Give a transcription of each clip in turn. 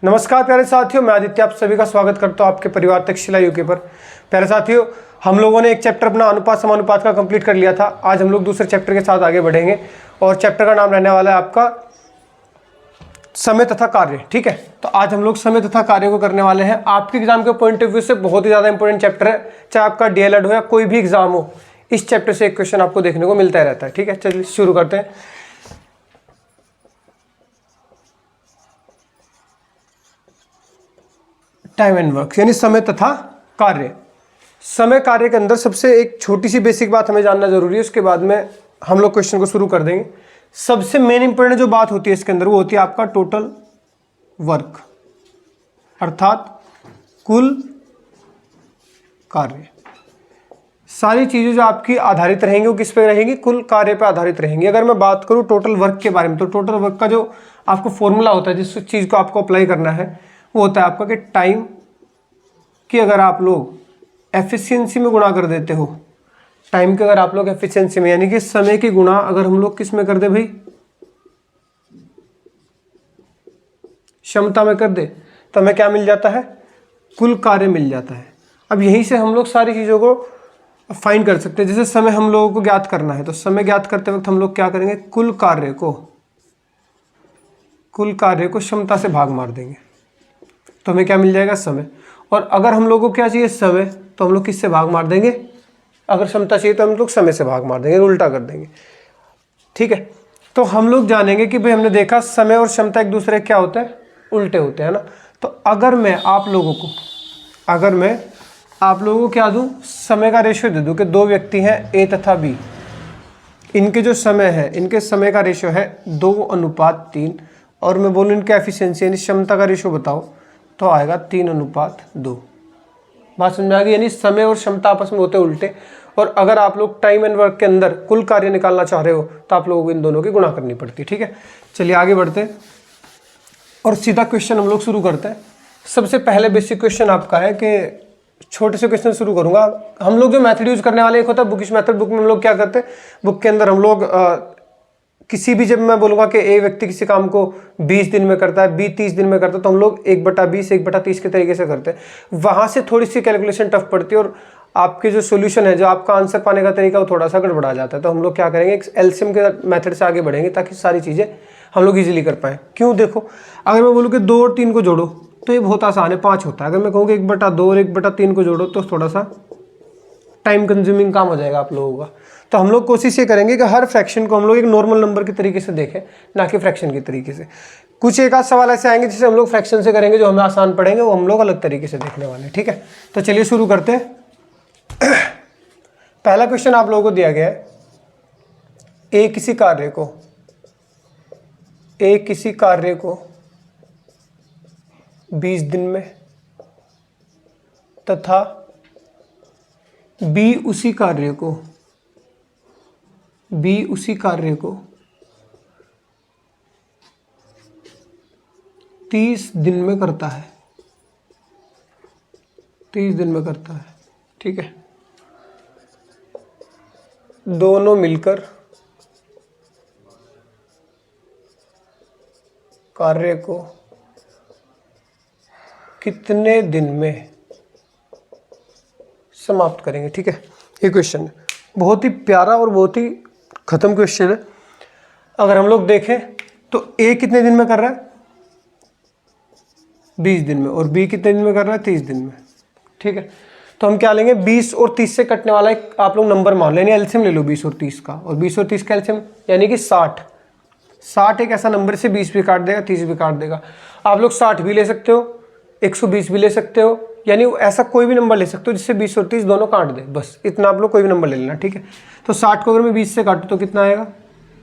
नमस्कार प्यारे साथियों, मैं आदित्य आप सभी का स्वागत करता हूं आपके परिवार तक्षशिला यूके पर। प्यारे साथियों, हम लोगों ने एक चैप्टर अपना अनुपात समानुपात का कंप्लीट कर लिया था। आज हम लोग दूसरे चैप्टर के साथ आगे बढ़ेंगे और चैप्टर का नाम रहने वाला है आपका समय तथा कार्य। ठीक है, तो आज हम लोग समय तथा कार्य को करने वाले हैं। आपके एग्जाम के पॉइंट ऑफ व्यू से बहुत ही ज्यादा इंपॉर्टेंट चैप्टर है। चाहे आपका डीएलएड हो या कोई भी एग्जाम हो, इस चैप्टर से एक क्वेश्चन आपको देखने को मिलता रहता है। ठीक है, चलिए शुरू करते हैं। टाइम एंड वर्क यानी समय तथा कार्य। समय कार्य के अंदर सबसे एक छोटी सी बेसिक बात हमें जानना जरूरी है, उसके बाद में हम लोग क्वेश्चन को शुरू कर देंगे। सबसे मेन इंपॉर्टेंट जो बात होती है इसके अंदर वो होती है आपका टोटल वर्क, अर्थात कुल कार्य। सारी चीजें जो आपकी आधारित रहेंगी वो किस पे रहेंगी? कुल कार्य पे आधारित रहेंगी। अगर मैं बात करूं टोटल वर्क के बारे में, तो टोटल वर्क का जो आपको फॉर्मूला होता है, जिस चीज को आपको अप्लाई करना है, वो होता है आपका कि टाइम की अगर आप लोग एफिशिएंसी में गुणा कर देते हो, टाइम के अगर आप लोग एफिशिएंसी में यानी कि समय की गुणा अगर हम लोग किस में कर दे भाई? क्षमता में कर दे, तो हमें क्या मिल जाता है? कुल कार्य मिल जाता है। अब यहीं से हम लोग सारी चीजों को फाइंड कर सकते हैं। जैसे समय हम लोगों को ज्ञात करना है, तो समय ज्ञात करते वक्त हम लोग क्या करेंगे? कुल कार्य को क्षमता से भाग मार देंगे, तो हमें क्या मिल जाएगा? समय। और अगर हम लोगों को क्या चाहिए? समय, तो हम लोग किससे भाग मार देंगे? अगर क्षमता चाहिए तो हम लोग समय से भाग मार देंगे, उल्टा कर देंगे। ठीक है, तो हम लोग जानेंगे कि भाई हमने देखा समय और क्षमता एक दूसरे क्या होते हैं? उल्टे होते हैं ना। तो अगर मैं आप लोगों को क्या दूं? समय का रेशियो दे दूं कि दो व्यक्ति हैं ए तथा बी, इनके जो समय है, इनके समय का रेशियो है 2:3, और मैं बोलूं इनके एफिशिएंसी यानी क्षमता का रेशियो बताओ, तो आएगा 3:2। बात समझ में आ गई? यानी समय और क्षमता आपस में होते उल्टे। और अगर आप लोग टाइम एंड वर्क के अंदर कुल कार्य निकालना चाह रहे हो तो आप लोगों को इन दोनों की गुणा करनी पड़ती है। ठीक है, चलिए आगे बढ़ते हैं और सीधा क्वेश्चन हम लोग शुरू करते हैं। सबसे पहले बेसिक क्वेश्चन आपका है कि छोटे से क्वेश्चन शुरू करूंगा। हम लोग जो मेथड यूज करने वाले, एक होता है बुकिश मेथड। बुक में हम लोग क्या करते हैं? बुक के अंदर हम लोग किसी भी, जब मैं बोलूंगा कि ए व्यक्ति किसी काम को 20 दिन में करता है, बी 30 दिन में करता है, तो हम लोग 1/20 1/30 के तरीके से करते हैं। वहां से थोड़ी सी कैलकुलेशन टफ पड़ती है और आपके जो सोल्यूशन है, जो आपका आंसर पाने का तरीका, वो थोड़ा सा गड़बड़ा जाता है। तो हम लोग क्या करेंगे? एक एलसीएम के मेथड से आगे बढ़ेंगे ताकि सारी चीजें हम लोग इजीली कर पाए। क्यों? देखो, अगर मैं बोलूँ कि 2 और 3 को जोड़ो तो ये बहुत आसान है, 5 होता है। अगर मैं कहूँ कि 1/2 और 1/3 को जोड़ो तो थोड़ा सा टाइम कंज्यूमिंग काम हो जाएगा आप लोगों का। तो हम लोग कोशिश ये करेंगे कि हर फ्रैक्शन को हम लोग एक नॉर्मल नंबर के तरीके से देखें, ना कि फ्रैक्शन के तरीके से। कुछ एक आध सवाल ऐसे आएंगे जिसे हम लोग फ्रैक्शन से करेंगे, जो हमें आसान पड़ेंगे, वो हम लोग अलग तरीके से देखने वाले हैं। ठीक है, तो चलिए शुरू करते हैं। पहला क्वेश्चन आप लोगों को दिया गया है, ए किसी कार्य को 20 दिन में तथा बी उसी कार्य को 30 दिन में करता है। 30 दिन में करता है। ठीक है, दोनों मिलकर कार्य को कितने दिन में समाप्त करेंगे? ठीक है, ये क्वेश्चन है बहुत ही प्यारा और बहुत ही खत्म क्वेश्चन है। अगर हम लोग देखें तो ए कितने दिन में कर रहा है? 20 दिन में। और बी कितने दिन में कर रहा है? 30 दिन में। ठीक है, तो हम क्या लेंगे? 20 और 30 से कटने वाला एक आप लोग नंबर मान लें, एलसीएम ले लो 20 और 30 का, और 20 और 30 का एलसीएम यानी कि 60। 60 एक ऐसा नंबर से 20 भी काट देगा, 30 भी काट देगा। आप लोग 60 भी ले सकते हो, 120 भी ले सकते हो, यानी ऐसा कोई भी नंबर ले सकते हो जिससे 20 और 30 दोनों काट दे। बस इतना आप लोग कोई भी नंबर ले लेना। ठीक है, तो 60 को अगर मैं 20 से काटूँ तो कितना आएगा?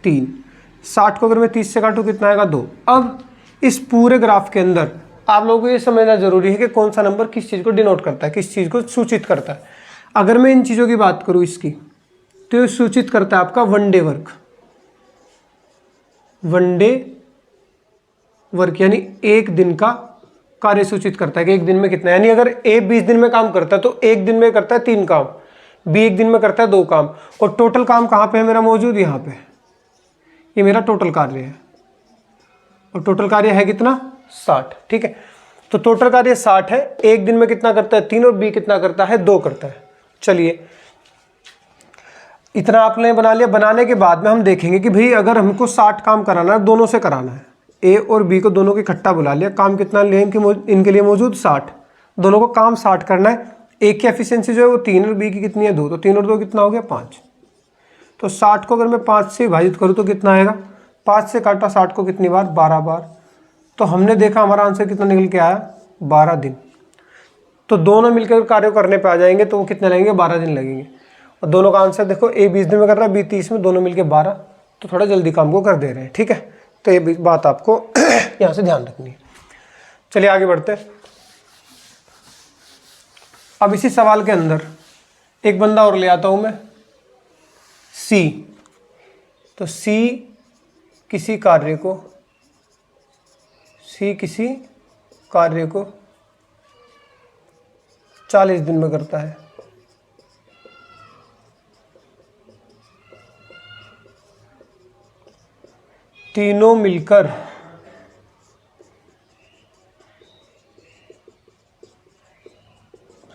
3। 60 को अगर मैं 30 से काटूँ कितना आएगा? 2। अब इस पूरे ग्राफ के अंदर आप लोगों को ये समझना जरूरी है कि कौन सा नंबर किस चीज़ को डिनोट करता है, किस चीज़ को सूचित करता है। अगर मैं इन चीज़ों की बात करूँ इसकी, तो ये सूचित करता है आपका वन डे वर्क यानी एक दिन का कार्य सूचित करता है कि एक दिन में कितना। यानी अगर ए 20 दिन में काम करता है तो एक दिन में करता है 3 काम, बी एक दिन में करता है 2 काम, और टोटल काम कहाँ पे है मेरा मौजूद? यहाँ पे। ये मेरा टोटल कार्य है, और टोटल कार्य है कितना? 60। ठीक है, तो टोटल कार्य 60 है। एक दिन में कितना करता है 3 और बी कितना करता है 2 करता है। चलिए इतना आपने बना लिया। बनाने के बाद में हम देखेंगे कि भाई अगर हमको 60 काम कराना है, दोनों से कराना है, ए और बी को दोनों को इकट्ठा बुला लिया, काम कितना लिया इनके लिए मौजूद 60, दोनों को काम 60 करना है। ए की एफिशिएंसी जो है वो 3 और बी की कितनी है 2, तो 3 और 2 कितना हो गया 5। तो 60 को अगर मैं 5 से विभाजित करूँ तो कितना आएगा, 5 से काटा 60 को कितनी बार 12 बार। तो हमने देखा हमारा आंसर कितना निकल के आया 12 दिन। तो दोनों मिलकर कार्य करने पे आ जाएंगे तो वो कितने लगेंगे 12 दिन लगेंगे। और दोनों का आंसर देखो, ए 20 दिन में कर रहा है, बी 30 में, दोनों मिलकर 12, तो थोड़ा जल्दी काम को कर दे रहे हैं। ठीक है, तो ये बात आपको यहाँ से ध्यान रखनी है। चलिए आगे बढ़ते हैं। अब इसी सवाल के अंदर एक बंदा और ले आता हूँ मैं, सी। तो सी किसी कार्य को 40 दिन में करता है। तीनों मिलकर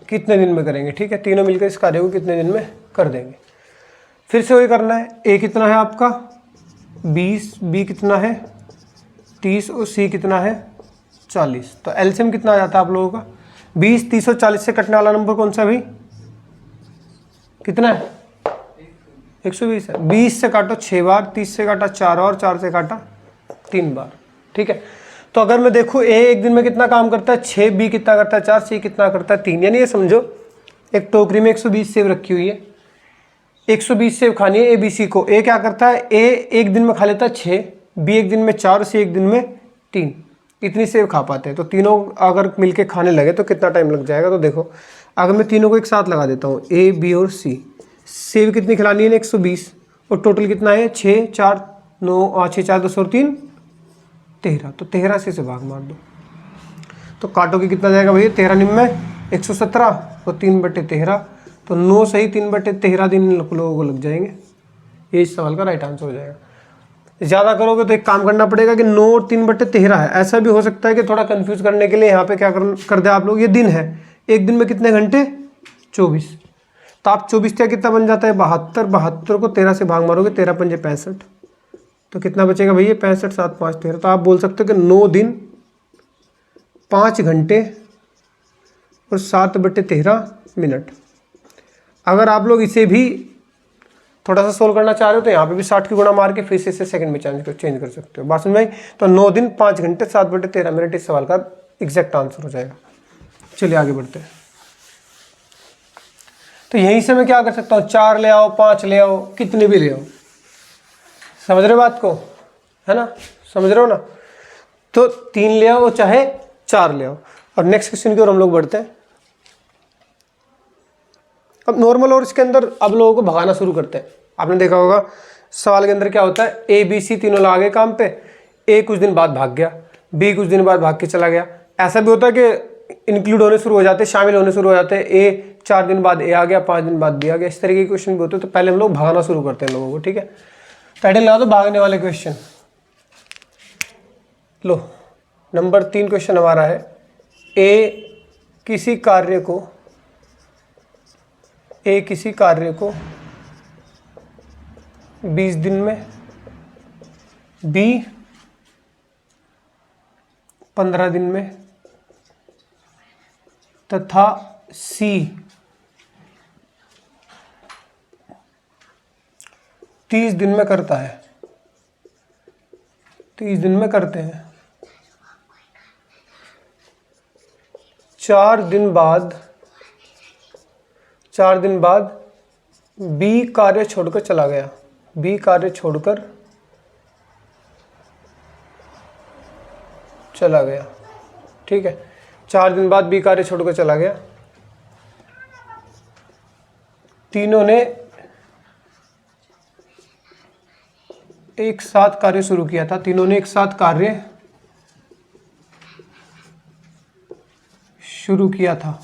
कितने दिन में करेंगे। ठीक है, तीनों मिलकर इस कार्य को कितने दिन में कर देंगे। फिर से वही करना है। ए कितना है आपका 20, बी कितना है 30 और सी कितना है 40। तो एलसीएम कितना आ जाता है आप लोगों का 20, 30 और 40 से कटने वाला नंबर कौन सा भाई, कितना है 120 है। 20 से काटो 6 बार, 30 से काटा 4 और 4 से काटा 3 बार। ठीक है, तो अगर मैं देखूँ ए एक दिन में कितना काम करता है 6, बी कितना करता है 4, सी कितना करता है 3। यानी ये समझो एक टोकरी में 120 सेब रखी हुई है, 120 सेब खानी है ए बी सी को। ए क्या करता है, ए एक दिन में खा लेता है 6, बी एक दिन में 4, सी एक दिन में 3। इतनी सेब खा पाते हैं। तो तीनों अगर मिलके खाने लगे तो कितना टाइम लग जाएगा। तो देखो अगर मैं तीनों को एक साथ लगा देता हूँ, ए बी और सी, सेब कितनी खिलानी है 120 और टोटल कितना है 6, 4, 9, 6, 4, 10 और 3, 13। तो 13 से भाग मार दो तो काटोगे कितना जाएगा भैया 13 निम्न 117 और 3/13, तो 9 सही 3/13 दिन लोगों को लग जाएंगे। ये इस सवाल का राइट आंसर हो जाएगा। ज़्यादा करोगे तो एक काम करना पड़ेगा कि 9 और 3/13 है। ऐसा भी हो सकता है कि थोड़ा कंफ्यूज करने के लिए यहाँ पे क्या कर दे आप लोग, ये दिन है, एक दिन में कितने घंटे 24। तो आप 24 क्या कितना बन जाता है 72, 72 को 13 से भाग मारोगे 13 पंजे 65, तो कितना बचेगा भैया 65, 7, 5, 13। तो आप बोल सकते हो कि 9 दिन 5 घंटे और 7/13 मिनट। अगर आप लोग इसे भी थोड़ा सा सोल्व करना चाह रहे हो तो यहाँ पे भी 60 की गुणा मार के फिर से इसे सेकंड में चेंज कर सकते हो। बात समझ में आई। तो 9 दिन 5 घंटे 7/13 मिनट इस सवाल का एग्जैक्ट आंसर हो जाएगा। चलिए आगे बढ़ते हैं। तो यहीं से मैं क्या कर सकता हूँ, 4 ले आओ, 5 ले आओ, कितने भी ले आओ। समझ रहे हो बात को, है ना, समझ रहे हो ना। तो 3 ले आओ चाहे 4 ले आओ। और नेक्स्ट क्वेश्चन की ओर हम लोग बढ़ते हैं। अब नॉर्मल और इसके अंदर अब लोगों को भगाना शुरू करते हैं। आपने देखा होगा सवाल के अंदर क्या होता है, ए बी सी तीनों लगा गए काम पे, ए कुछ दिन बाद भाग गया, बी कुछ दिन बाद भाग के चला गया। ऐसा भी होता है कि इंक्लूड होने शुरू हो जाते हैं, शामिल होने शुरू हो जाते हैं। ए 4 दिन बाद ए आ गया, 5 दिन बाद बी आ गया। इस तरीके के क्वेश्चन भी होते हैं। तो पहले हम लोग भगाना शुरू करते हैं लोगों को। ठीक है, टाइटल लगा दो भागने वाले क्वेश्चन। लो नंबर 3 क्वेश्चन हमारा है, ए किसी कार्य को 20 दिन में, बी 15 दिन में तथा सी 30 दिन में करता है। 30 दिन में करते हैं। 4 दिन बाद बी कार्य छोड़कर चला गया। बी कार्य छोड़कर चला गया। ठीक है, 4 दिन बाद बी कार्य छोड़कर चला गया। तीनों ने एक साथ कार्य शुरू किया था। तीनों ने एक साथ कार्य शुरू किया था।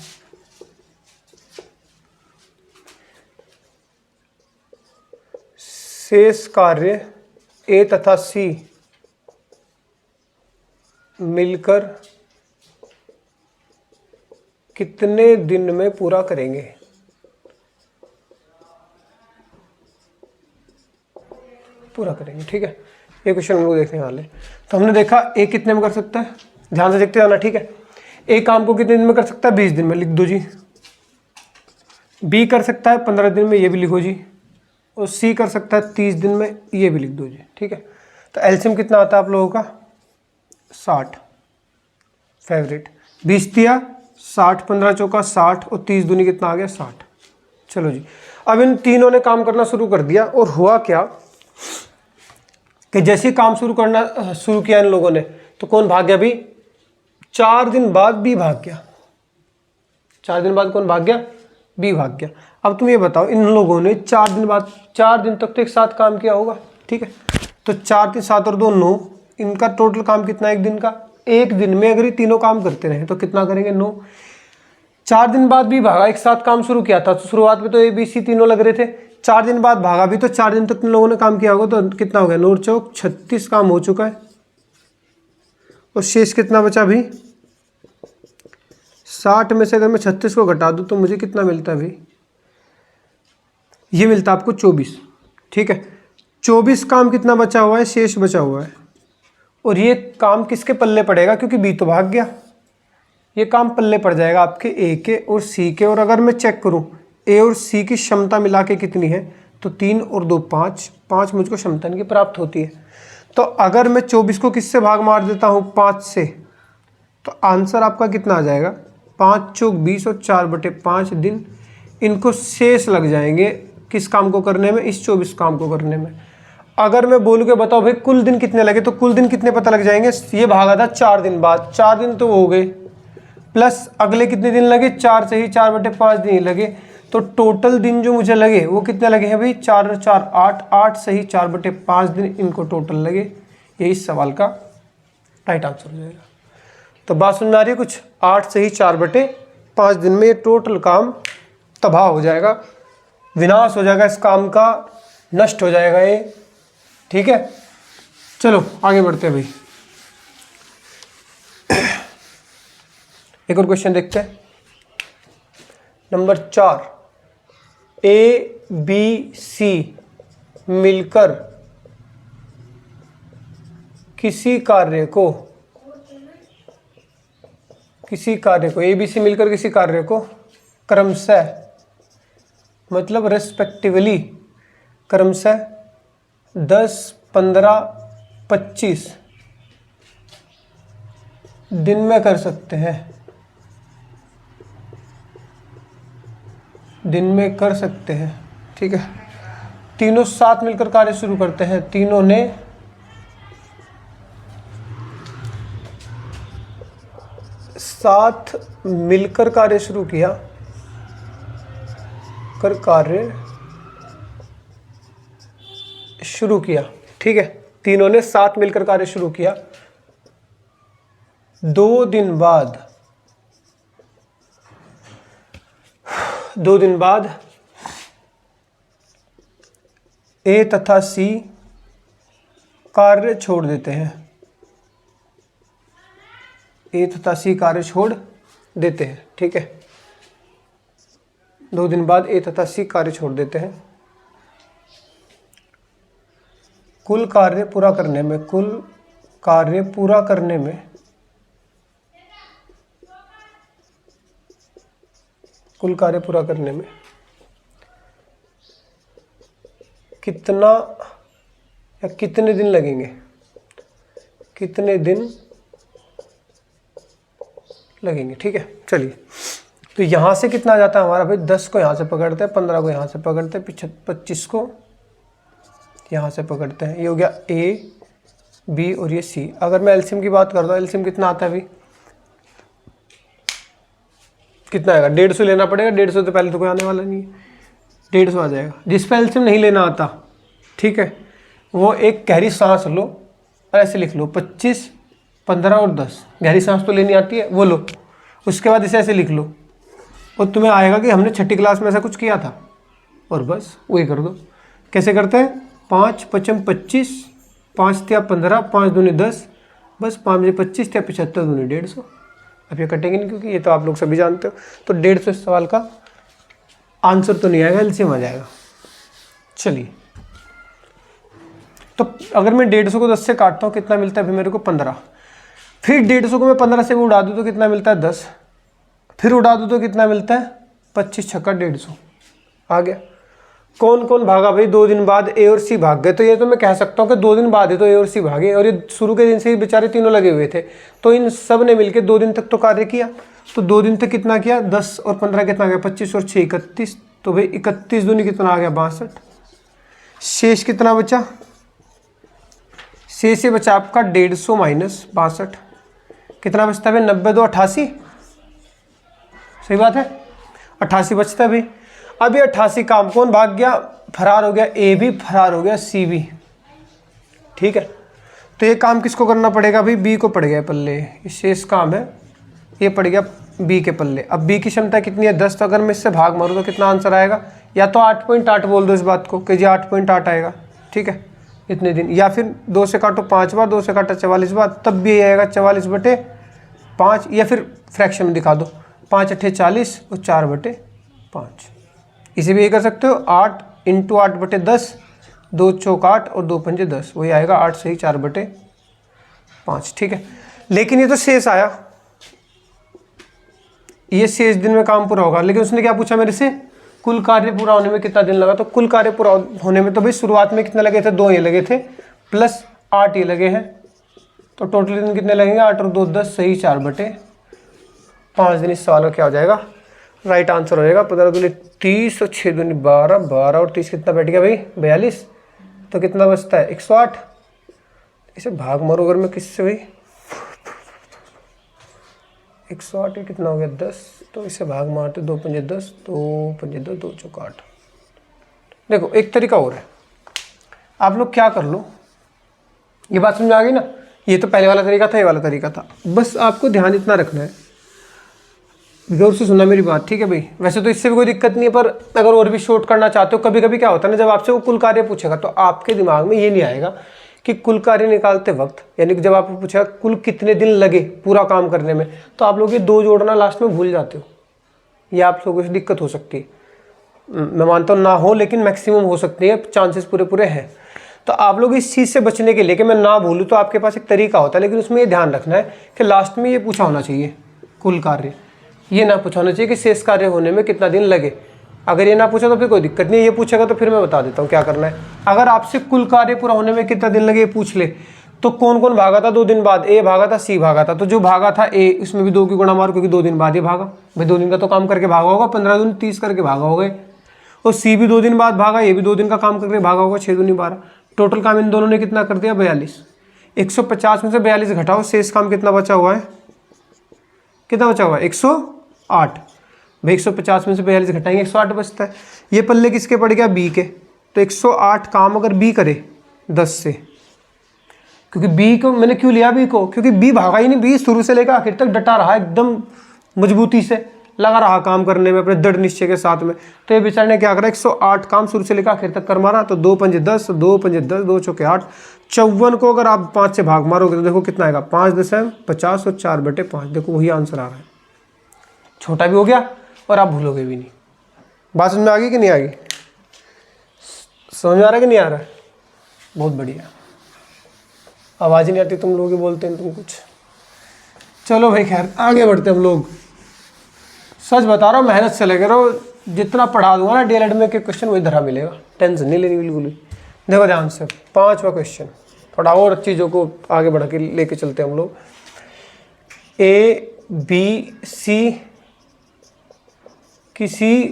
शेष कार्य ए तथा सी मिलकर कितने दिन में पूरा करेंगे? पूरा करेंगे, ठीक है। ये क्वेश्चन हम लोग देखने वाले। तो हमने देखा ए कितने में कर सकता है, ध्यान से देखते जाना, ठीक है। ए काम को कितने दिन में कर सकता है? 20 दिन में, लिख दो जी। बी कर सकता है 15 दिन में, ये भी लिखो जी। और सी कर सकता है 30 दिन में, ये भी लिख दो जी, ठीक है। तो एलसीएम कितना आता है आप लोगों का? 60। फेवरेट 20 दिया, 60, 15 चौका 60 और 30 दूनी कितना आ गया? 60। चलो जी, अब इन तीनों ने काम करना शुरू कर दिया और हुआ क्या कि जैसे काम शुरू किया इन लोगों ने, तो कौन भाग गया भी? 4 दिन बाद बी भाग गया। 4 दिन बाद कौन भाग गया? बी भाग गया। अब तुम ये बताओ, इन लोगों ने 4 दिन बाद, 4 दिन तक तो एक साथ काम किया होगा, ठीक है। तो 4 3 7 और 2 9, इनका टोटल काम कितना एक दिन का? एक दिन में अगर ये तीनों काम करते रहे तो कितना करेंगे? 9। 4 दिन बाद भी भागा, एक साथ काम शुरू किया था, तो शुरुआत में तो ए बी सी तीनों लग रहे थे। 4 दिन बाद भागा भी, तो 4 दिन तक इन लोगों ने काम किया होगा, तो कितना हो गया? 9 चौक 36 काम हो चुका है। और शेष कितना बचा भी? 60 में से अगर मैं 36 को घटा दूं तो मुझे कितना मिलता है भाई? ये मिलता है आपको 24, ठीक है। 24 काम कितना बचा हुआ है? शेष बचा हुआ है। और ये काम किसके पल्ले पड़ेगा? क्योंकि बी तो भाग गया, ये काम पल्ले पड़ जाएगा आपके ए के और सी के। और अगर मैं चेक करूं ए और सी की क्षमता मिला के कितनी है, तो 3 और 2 5, 5 मुझको क्षमता इनकी प्राप्त होती है। तो अगर मैं 24 को किससे भाग मार देता हूं? 5 से, तो आंसर आपका कितना आ जाएगा? 5 चौक 20 और 4/5 दिन इनको शेष लग जाएंगे किस काम को करने में? इस 24 काम को करने में। अगर मैं बोलूँ कि बताओ भाई कुल दिन कितने लगे, तो कुल दिन कितने पता लग जाएंगे? ये भागा था 4 दिन बाद, 4 दिन तो हो गए, प्लस अगले कितने दिन लगे? 4 से ही 4/5 दिन ही लगे। तो टोटल दिन जो मुझे लगे वो कितने लगे हैं भाई? 4 और 4 8, 8 से ही 4/5 दिन इनको टोटल लगे। ये इस सवाल का राइट आंसर हो जाएगा। तो बात समझ में आ रही है कुछ? 8 से ही 4/5 दिन में ये टोटल काम तबाह हो जाएगा, विनाश हो जाएगा इस काम का, नष्ट हो जाएगा ये, ठीक है। चलो आगे बढ़ते हैं भाई, एक और क्वेश्चन देखते हैं। नंबर 4, ए बी सी मिलकर किसी कार्य को ए बी सी मिलकर किसी कार्य को क्रमशः, मतलब रेस्पेक्टिवली क्रमशः 10, 15, 25 दिन में कर सकते हैं, दिन में कर सकते हैं, ठीक है। तीनों साथ मिलकर कार्य शुरू करते हैं, तीनों ने साथ मिलकर कार्य शुरू किया, ठीक है। तीनों ने साथ मिलकर कार्य शुरू किया। 2 दिन बाद ए तथा सी कार्य छोड़ देते हैं, ए तथा सी कार्य छोड़ देते हैं, ठीक है। 2 दिन बाद ए तथा सी कार्य छोड़ देते हैं। कुल कार्य पूरा करने में कितना या कितने दिन लगेंगे? ठीक है। चलिए, तो यहाँ से कितना आ जाता है हमारा भाई? 10 को यहाँ से पकड़ते हैं, 15 को यहाँ से पकड़ते हैं, 25 को यहाँ से पकड़ते हैं। ये हो गया ए बी और ये सी। अगर मैं एलसीएम की बात करता हूँ, एलसीएम कितना आता है भाई? कितना आएगा? 150 लेना पड़ेगा। 150 तो पहले तो कोई आने वाला नहीं है, 150 आ जाएगा। जिस पे एलसीएम नहीं लेना आता, ठीक है, वो एक गहरी सांस लो और ऐसे लिख लो 25, 15 और 10। गहरी सांस तो लेनी आती है, वो लो। उसके बाद इसे ऐसे लिख लो और तुम्हें आएगा कि हमने 6ठी क्लास में ऐसा कुछ किया था, और बस वही कर दो। कैसे करते हैं? 5 × 5 = 25, 5 × 3 = 15, 5 × 2 = 10, बस 5 बजे 25 या 75 दूनी 150। अब ये कटेंगे नहीं क्योंकि ये तो आप लोग सभी जानते हो। तो 150 इस सवाल का आंसर तो नहीं आएगा, एलसीएम आ जाएगा। चलिए, तो अगर मैं 150 को 10 से काटता हूँ कितना मिलता है अभी मेरे को 15। फिर 150 को मैं 15 से भी उड़ा दूँ तो कितना मिलता है 10। फिर उड़ा दूँ तो कितना मिलता है 25 छक्का 150 आ गया। कौन कौन भागा भाई? 2 दिन बाद ए और सी भाग गए। तो ये तो मैं कह सकता हूँ कि 2 दिन बाद ही तो ए और सी भागे, और ये शुरू के दिन से ही बेचारे तीनों लगे हुए थे। तो इन सब ने मिलकर 2 दिन तक तो कार्य किया। तो 2 दिन तक कितना किया? 10 और 15 कितना आ गया? 25 और 6 31। तो भाई 31 दूनी कितना आ गया? 62। शेष कितना बचा? शेष से बचा आपका 150 माइनस 62। कितना बचता है भाई? 90 2 88। सही बात है, 88 बचता है भाई। अब ये 88 काम कौन भाग गया? फरार हो गया। ए भी फरार हो गया, सी भी। ठीक है, तो ये काम किसको करना पड़ेगा भाई? बी को पड़ गया पल्ले। ये शेष काम है, ये पड़ गया बी के पल्ले। अब बी की क्षमता कितनी है? 10। तो अगर मैं इससे भाग मारूँ तो कितना आंसर आएगा? या तो 8.8 बोल दो इस बात को कि जी 8.8 आएगा। ठीक है, इतने दिन। या फिर 2 से काटो 5 बार, 2 से काटा 44 बार, तब भी यही आएगा 44/5। या फिर फ्रैक्शन में दिखा दो, 5 अट्ठे 40 और 4/5। इसे भी ये कर सकते हो 8 × 8/10, 2 चौक 8 और 2 पंजे 10, वही आएगा 8 सही 4/5। ठीक है, लेकिन ये तो शेष आया, ये शेष दिन में काम पूरा होगा। लेकिन उसने क्या पूछा मेरे से? कुल कार्य पूरा होने में कितना दिन लगा? तो कुल कार्य पूरा होने में तो भाई शुरुआत में कितने लगे थे? 2 ये लगे थे प्लस 8 ये लगे हैं। तो टोटल दिन कितने लगेंगे? 8 और 2 10 सही 4/5 दिन। इस सवाल का क्या हो जाएगा? राइट आंसर हो जाएगा 15 दूनी 30 और 6 दूनी 12, 12 और 30 कितना बैठ गया भाई? 42। तो कितना बचता है? 108। इसे भाग मारो अगर मैं किससे भाई? 108 कितना हो गया? 10। तो इसे भाग मारते 2 पंजे 10, 2 पंजे 2, 2 चौक 8। देखो एक तरीका और है, आप लोग क्या कर लो, ये बात समझ में आ गई ना? ये तो पहले वाला तरीका था, ये वाला तरीका था। बस आपको ध्यान इतना रखना है, गौर से सुनना मेरी बात। ठीक है भाई, वैसे तो इससे भी कोई दिक्कत नहीं है, पर अगर और भी शॉर्ट करना चाहते हो, कभी कभी क्या होता है ना, जब आपसे वो कुल कार्य पूछेगा तो आपके दिमाग में ये नहीं आएगा कि कुल कार्य निकालते वक्त, यानी कि जब आपको पूछेगा कुल कितने दिन लगे पूरा काम करने में, तो आप लोग ये 2 जोड़ना लास्ट में भूल जाते हो। ये आप लोगों से दिक्कत हो सकती है। मैं मानता हूँ ना हो, लेकिन मैक्सिमम हो सकती है, चांसेस पूरे पूरे हैं। तो आप लोग इस चीज़ से बचने के लिए कि मैं ना भूलूँ, तो आपके पास एक तरीका होता है, लेकिन उसमें ये ध्यान रखना है कि लास्ट में ये पूछा होना चाहिए कुल कार्य, ये ना पूछा होना चाहिए कि शेष कार्य होने में कितना दिन लगे। अगर ये ना पूछा तो फिर कोई दिक्कत नहीं है, ये पूछेगा तो फिर मैं बता देता हूँ क्या करना है। अगर आपसे कुल कार्य पूरा होने में कितना दिन लगे पूछ ले, तो कौन कौन भागा था 2 दिन बाद? ए भागा था, सी भागा था। तो जो भागा था ए, उसमें भी 2 की गुणा मारो क्योंकि 2 दिन बाद ये भागा। भाई 2 दिन का तो काम करके भागा होगा, 15 दूनी 30 करके भागा होगा। और सी भी 2 दिन बाद भागा, ये भी 2 दिन का काम करके भागा होगा, 6 दूनी 12। टोटल काम इन दोनों ने कितना कर दिया? 42। 150 में से 42 घटाओ, शेष काम कितना बचा हुआ है? कितना बचा हुआ है? 108। भाई 150 में से 42 घटाएंगे, 108 बचता है। ये पल्ले किसके पड़ गया? बी के। तो 108 काम अगर बी करे 10 से, क्योंकि बी को मैंने क्यों लिया? बी को क्योंकि बी भागा ही नहीं, बी शुरू से लेकर आखिर तक डटा रहा, एकदम मजबूती से लगा रहा काम करने में अपने दृढ़ निश्चय के साथ में। तो ये बेचारे ने क्या करा? 108 काम शुरू से लेकर आखिर तक कर मारा। तो 2 पंजे 10, 2 पंजे 10, 2 चौके 8, 54 को अगर आप 5 से भाग मारोगे तो देखो कितना आएगा? 5×10=50 और 4/5। देखो वही आंसर आ रहा है, छोटा भी हो गया और आप भूलोगे भी नहीं। बात समझ में आ गई कि नहीं आ गई? समझ में आ रहा है कि नहीं आ रहा है? बहुत बढ़िया। आवाज़ ही नहीं आती तुम लोग ही बोलते हैं तुम कुछ। चलो भाई खैर आगे बढ़ते हम लोग। सच बता रहा हूँ, मेहनत से लगे रहो, जितना पढ़ा दूंगा ना डीएलएड में के क्वेश्चन वही धरा मिलेगा, टेंशन नहीं लेनी बिल्कुल भी। देखो ध्यान से, 5वां क्वेश्चन, थोड़ा और चीज़ों को आगे बढ़ा के लेके चलते हैं हम लोग। A, B, C किसी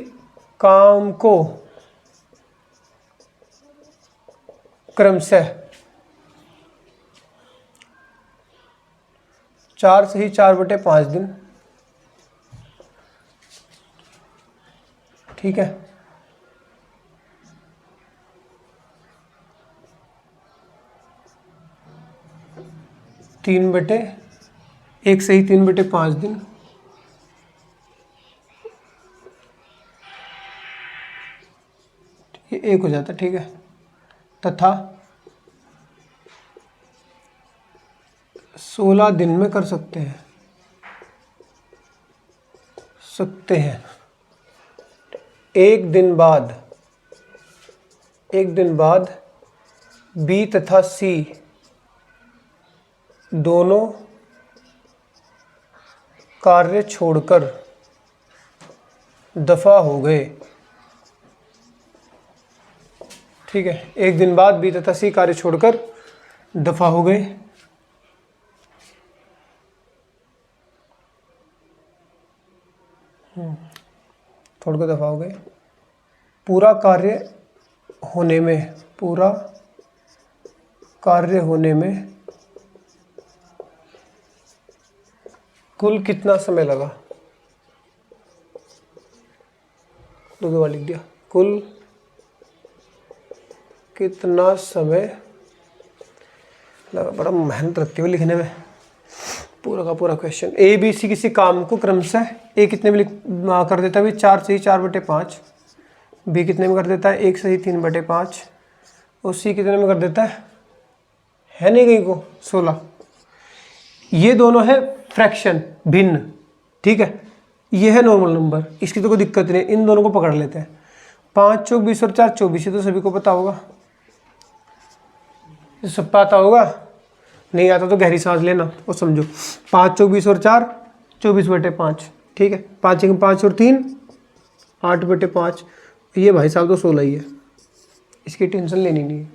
काम को क्रमशः 4 सही 4/5 दिन, ठीक है, 1 सही 3/5 दिन, ये 1 हो जाता, ठीक है, तथा 16 दिन में कर सकते हैं एक दिन बाद बी तथा सी दोनों कार्य छोड़कर दफा हो गए। ठीक है, एक दिन बाद बी तथा सी कार्य छोड़कर दफा हो गए। छोड़कर दफा हो गए। पूरा कार्य होने में कुल कितना समय लगा? दो बार लिख दिया। कुल कितना समय लगा? बड़ा मेहनत लगती है लिखने में पूरा का पूरा क्वेश्चन। ए बी सी किसी काम को क्रमशः ए कितने में कर देता है? 4 सही 4/5। बी कितने में कर देता है? 1 सही 3/5। और सी कितने में कर देता है नहीं कहीं को? 16। ये दोनों है फ्रैक्शन, भिन्न। ठीक है, ये है नॉर्मल नंबर, इसकी तो कोई दिक्कत नहीं। इन दोनों को पकड़ लेते हैं। 5 चौक 20 और 4 24, ये तो सभी को पता होगा। सब पता होगा, नहीं आता तो गहरी सांस लेना और समझो। 5 चौक 20 और 4 24/5। ठीक है, 5 1 5 और 3 8/5। ये भाई साहब तो 16 ही है, इसकी टेंशन लेनी नहीं है,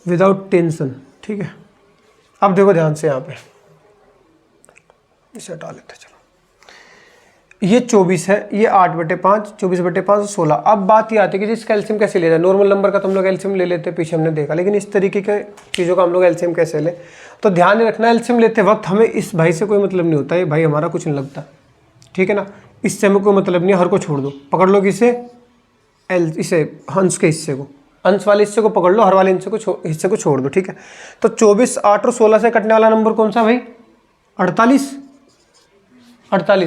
विदाउट टेंशन। ठीक है, अब देखो ध्यान से, यहाँ पे इसे हटा लेते हैं। चलो, ये 24 है, ये 8/5, 24/5 और 16। अब बात ये आती है कि जिसका एलसीएम कैसे ले जाए। नॉर्मल नंबर का तो हम लोग एलसीएम ले लेते हैं, पीछे हमने देखा, लेकिन इस तरीके के चीज़ों का हम लोग एलसीएम कैसे ले, तो ध्यान रखना एलसीएम लेते वक्त हमें इस भाई से कोई मतलब नहीं होता, ये भाई हमारा कुछ नहीं लगता। ठीक है ना, इससे हमें कोई मतलब नहीं है, हर को छोड़ दो। पकड़ लो किसे? इसे अंश के हिस्से को, अंश वाले हिस्से को पकड़ लो, हर वाले हिस्से को छोड़ दो। ठीक है, तो 24, 8 और 16 से कटने वाला नंबर कौन सा भाई? 48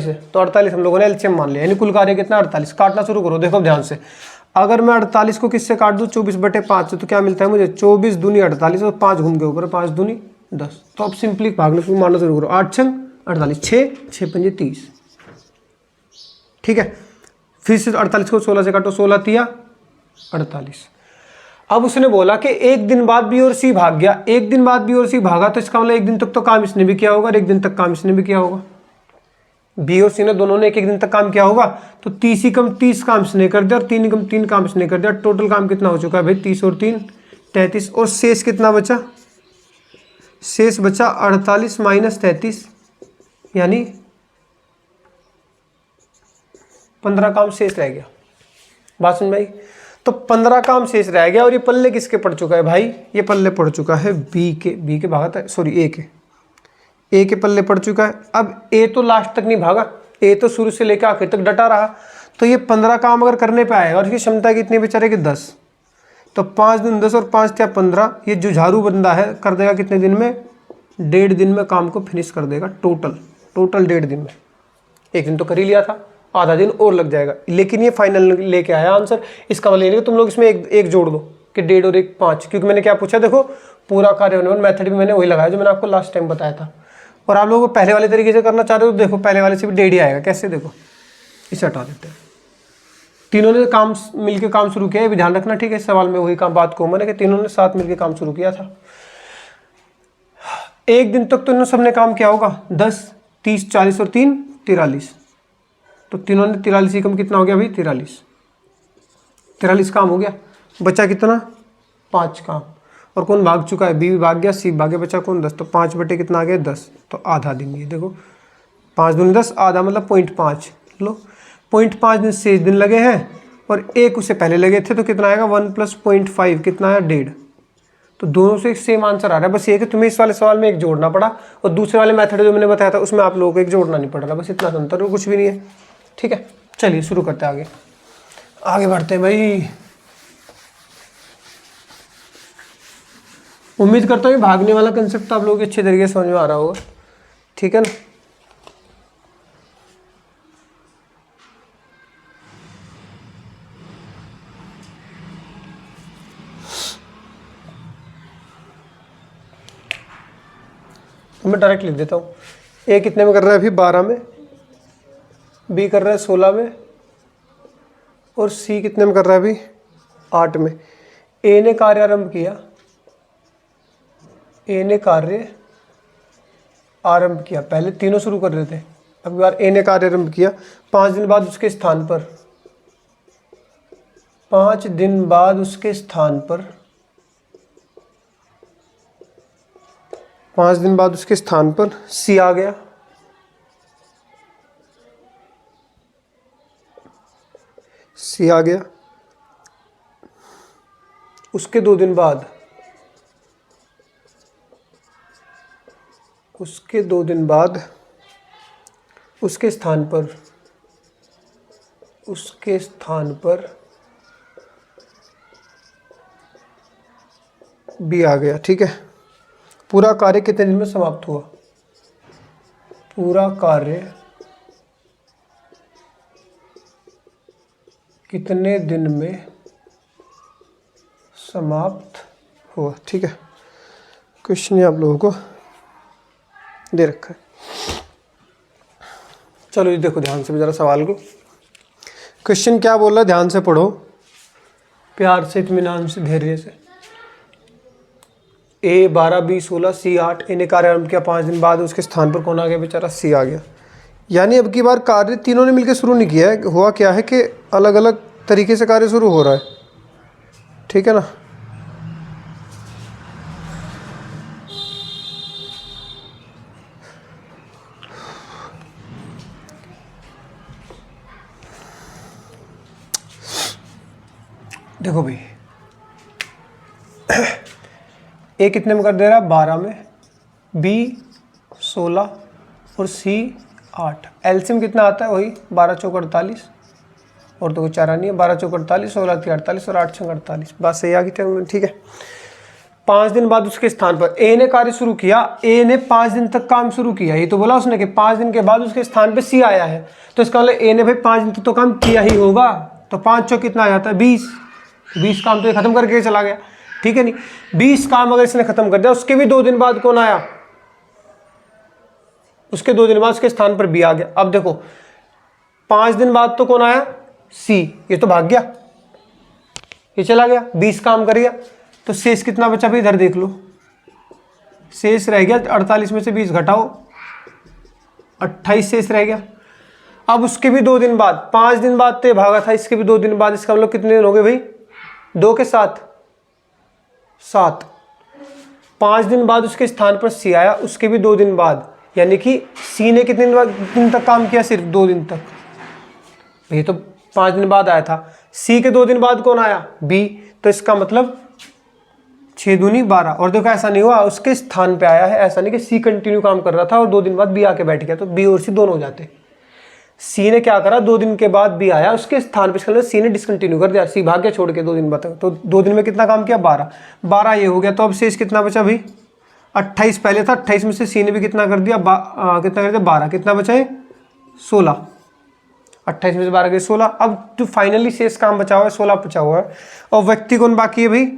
है। तो 48 हम लोगों ने एलसीएम मान लिया, यानी कुल कार्य कितना? 48। काटना शुरू करो। देखो ध्यान से, अगर मैं 48 को किससे काट दूं? 24/5 से, तो क्या मिलता है मुझे? 24 दूनी 48 और 5 घूम के ऊपर 5 दूनी 10। तो अब सिंपली भागना शुरू, मारना शुरू करो। 8 छंग 48, 6 पंजे 30। ठीक है, फिर से 48 को 16 से काटो, 16 तिया 48। अब उसने बोला कि एक दिन बाद बी और सी भाग गया। एक दिन बाद बी और सी भागा, तो इसका मतलब एक दिन तक तो काम इसने भी किया होगा और एक दिन तक काम इसने भी किया होगा। बी और सी ने दोनों ने एक दिन तक काम किया होगा, तो 30 ही कम 30 काम इसने कर दिया और 3 ही कम 3 काम इसने कर दिया। टोटल काम कितना हो चुका है भाई? 30 और 3 33। और शेष कितना बचा? शेष बचा 48 - 33, यानी 15 काम शेष रह गया। बात समझ में आई? तो 15 काम शेष रह गया। और ये पल्ले किसके पड़ चुका है भाई? ये पल्ले पड़ चुका है बी के भागा था, सॉरी ए के पल्ले पड़ चुका है। अब ए तो लास्ट तक नहीं भागा, ए तो शुरू से लेकर आखिर तक डटा रहा। तो ये 15 काम अगर करने पे आएगा और इसकी क्षमता कितनी बेचारे की? 10। तो 5 दूनी 10 और 5 × 15। ये जुझारू बंदा है, कर देगा कितने दिन में? 1.5 दिन में काम को फिनिश कर देगा। टोटल 1.5 दिन में। एक दिन तो कर ही लिया था, आधा दिन और लग जाएगा। लेकिन ये फाइनल लेके आया आंसर। इसका मतलब ये तुम लोग इसमें एक जोड़ दो कि 1.5 और 1 5, क्योंकि मैंने क्या पूछा? देखो, पूरा कार्य होने वाला मेथड भी मैंने वही लगाया जो मैंने आपको लास्ट टाइम बताया था। और आप लोगों को पहले वाले तरीके से करना चाह रहे हो तो देखो, पहले वाले से भी 1.5 ही आएगा। कैसे? देखो, इसे हटा देते हैं। तीनों ने काम मिलकर काम शुरू किया, ये भी ध्यान रखना। ठीक है, सवाल में वही काम बात कॉमन है कि तीनों ने साथ मिलकर काम शुरू किया था। एक दिन तक तो इन सबने काम किया होगा। 10 30 40 और 3 43। तो तीनों ने 43 ही कम कितना हो गया भाई? 43 काम हो गया। बचा कितना? 5 काम। और कौन भाग चुका है? बी भी भाग गया, सी भाग गया, बचा कौन? 10। तो 5 बटे कितना आ गया? 10। तो आधा दिन। ये देखो, 5 दूनी 10, आधा मतलब 0.5। लो, 0.5 दिन शेष दिन लगे हैं और एक उससे पहले लगे थे, तो कितना आएगा? 1 + 0.5 कितना आया? 1.5। तो दोनों से सेम आंसर आ रहा है। बस ये कि तुम्हें इस वाले सवाल में एक जोड़ना पड़ा और दूसरे वाले मेथड जो मैंने बताया था उसमें आप लोगों को एक जोड़ना नहीं पड़ रहा। बस इतना अंतर है, कुछ भी नहीं है। ठीक है, चलिए शुरू करते हैं, आगे बढ़ते हैं भाई। उम्मीद करता हूँ भागने वाला कंसेप्ट आप लोगों को अच्छे तरीके से समझ में आ रहा होगा। ठीक है ना? मैं डायरेक्ट लिख देता हूँ। ए कितने में कर रहा है अभी 12 में, बी कर रहा है 16 में, और सी कितने में कर रहा है अभी 8 में। ए ने कार्य आरंभ किया, ए ने कार्य आरंभ किया, पहले तीनों शुरू कर रहे थे, अब बार ए ने कार्य आरंभ किया। 5 दिन बाद उसके स्थान पर, 5 दिन बाद उसके स्थान पर, 5 दिन बाद उसके स्थान पर सी आ गया। सी आ गया। उसके 2 दिन बाद, उसके 2 दिन बाद उसके स्थान पर, उसके स्थान पर बी आ गया। ठीक है, पूरा कार्य कितने दिन में समाप्त हुआ? पूरा कार्य कितने दिन में समाप्त हुआ? ठीक है, क्वेश्चन आप लोगों को दे रखा है। चलो ये देखो ध्यान से जरा सवाल को। क्वेश्चन क्या बोल रहा है, ध्यान से पढ़ो, प्यार से, इत्मीनान से, धैर्य से। ए 12, बी 16, सी 8। ए ने कार्य आरंभ किया, 5 दिन बाद उसके स्थान पर कौन आ गया? बेचारा सी आ गया। यानी अब की बार कार्य तीनों ने मिलकर शुरू नहीं किया है, हुआ क्या है कि अलग अलग तरीके से कार्य शुरू हो रहा है। ठीक है ना। देखो भाई, ए कितने में कर दे रहा है? 12 में, बी 16 और सी 8। एलसीएम कितना आता है? वही 12 चौक 48, और तो कोई चारा नहीं है। 12 चौक 48, 16 3 48 और 8 6 48। बात सही आ गई थी। ठीक है, 5 दिन बाद उसके स्थान पर ए ने कार्य शुरू किया। ए ने 5 दिन तक काम शुरू किया, ये तो बोला उसने कि 5 दिन के बाद उसके स्थान पर सी आया है, तो इसका मतलब ए ने भाई 5 दिन तक तो काम किया ही होगा। तो 5 चौक कितना आ जाता है? 20। 20 काम तो ये खत्म करके चला गया। ठीक है नहीं, 20 काम अगर इसने खत्म कर दिया, उसके भी 2 दिन बाद कौन आया? उसके 2 दिन बाद उसके स्थान पर बी आ गया। अब देखो 5 दिन बाद तो कौन आया? सी। ये तो भाग गया, ये चला गया, 20 काम कर गया। तो शेष कितना बचा भाई? इधर देख लो, शेष रह गया 48 में से 20 घटाओ, 28 शेष रह गया। अब उसके भी 2 दिन बाद, 5 दिन बाद तो ये भागा था, इसके भी 2 दिन बाद, इसका मतलब कितने दिन हो गए भाई? 2 के 7, 7। 5 दिन बाद उसके स्थान पर सी आया, उसके भी 2 दिन बाद, यानी कि सी ने कितने दिन तक काम किया? सिर्फ 2 दिन तक। ये तो 5 दिन बाद आया था। सी के 2 दिन बाद कौन आया? बी। तो इसका मतलब 6 दूनी 12। और देखो ऐसा नहीं हुआ, उसके स्थान पे आया है, ऐसा नहीं कि सी कंटिन्यू काम कर रहा था और 2 दिन बाद बी आके बैठ गया, तो बी और सी दोनों हो जाते। सी ने क्या करा? 2 दिन के बाद बी आया, उसके स्थान पे सी ने डिसकंटिन्यू कर दिया, सी भाग गया छोड़ के 2 दिन बाद। तो 2 दिन में कितना काम किया? 12। 12 ये हो गया। तो अब शेष कितना बचा भाई? 28 पहले था, 28 में से सी ने भी कितना कर दिया? कितना कर दिया? 12। कितना बचा है? 16। 28 में से 12 गए 16। अब जो फाइनली शेष काम बचा हुआ है 16 बचा हुआ है। और व्यक्ति कौन बाकी है भाई?